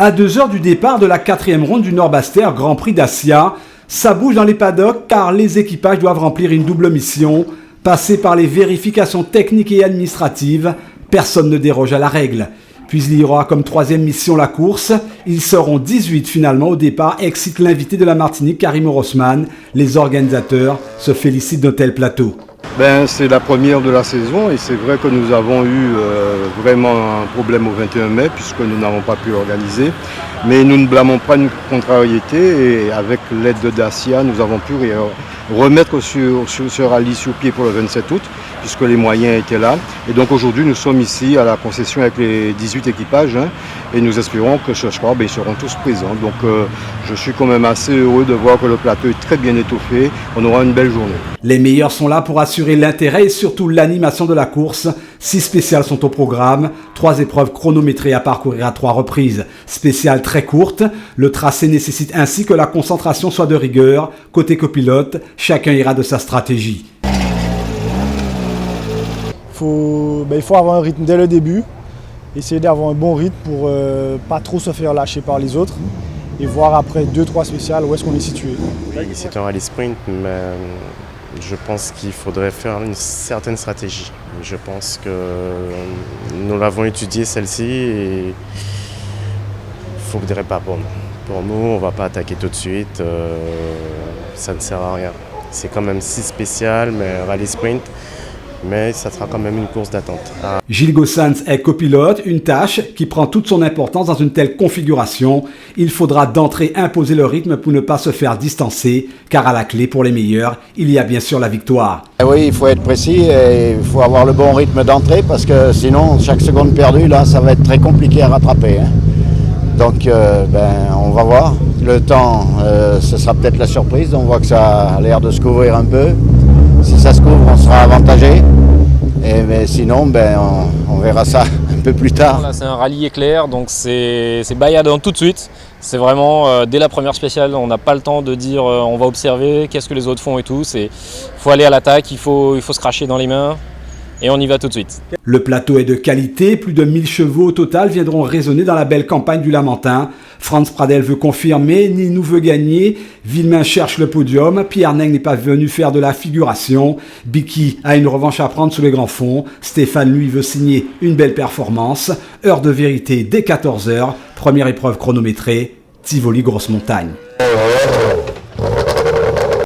À 2 heures du départ de la 4e ronde du Nord-Bastère Grand Prix Dacia, ça bouge dans les paddocks car les équipages doivent remplir une double mission, passer par les vérifications techniques et administratives. Personne ne déroge à la règle. Puis il y aura comme 3e mission la course. Ils seront 18 finalement au départ, excite l'invité de la Martinique Karim Orosman. Les organisateurs se félicitent d'un tel plateau. C'est la première de la saison et c'est vrai que nous avons eu vraiment un problème au 21 mai puisque nous n'avons pas pu organiser. Mais nous ne blâmons pas une contrariété et avec l'aide de Dacia, nous avons pu remettre ce rallye sur pied pour le 27 août puisque les moyens étaient là. Et donc aujourd'hui, nous sommes ici à la concession avec les 18 équipages et nous espérons que ce soir, ils seront tous présents. Donc je suis quand même assez heureux de voir que le plateau est très bien étoffé. On aura une belle journée. Les meilleurs sont là pour assurer l'intérêt et surtout l'animation de la course. 6 spéciales sont au programme, 3 épreuves chronométrées à parcourir à 3 reprises. Spéciales très courtes, le tracé nécessite ainsi que la concentration soit de rigueur. Côté copilote, chacun ira de sa stratégie. Il faut avoir un rythme dès le début, essayer d'avoir un bon rythme pour pas trop se faire lâcher par les autres et voir après 2-3 spéciales où est-ce qu'on est situé. Oui, c'est un rallye sprint, mais je pense qu'il faudrait faire une certaine stratégie. Je pense que nous l'avons étudiée celle-ci et il ne faudrait pas pour nous. Pour nous, on ne va pas attaquer tout de suite, ça ne sert à rien. C'est quand même 6 spéciales, mais rallye sprint. Mais ça sera quand même une course d'attente. Gilles Gossens est copilote, une tâche qui prend toute son importance dans une telle configuration. Il faudra d'entrée imposer le rythme pour ne pas se faire distancer, car à la clé pour les meilleurs, il y a bien sûr la victoire. Oui, il faut être précis et il faut avoir le bon rythme d'entrée parce que sinon, chaque seconde perdue, là, ça va être très compliqué à rattraper. Donc, on va voir. Le temps, ce sera peut-être la surprise. On voit que ça a l'air de se couvrir un peu. Si ça se couvre, on sera avantagé. Mais sinon, on verra ça un peu plus tard. Là, c'est un rallye éclair, donc c'est bailladant tout de suite. C'est vraiment, dès la première spéciale, on n'a pas le temps de dire on va observer, qu'est-ce que les autres font et tout. Il faut aller à l'attaque, il faut se cracher dans les mains. Et on y va tout de suite. Le plateau est de qualité, plus de 1000 chevaux au total viendront résonner dans la belle campagne du Lamentin. Franz Pradel veut confirmer, Ninou veut gagner, Villemain cherche le podium, Pierre Neng n'est pas venu faire de la figuration, Biki a une revanche à prendre sous les grands fonds, Stéphane lui veut signer une belle performance, heure de vérité dès 14h, première épreuve chronométrée, Tivoli Grosse Montagne.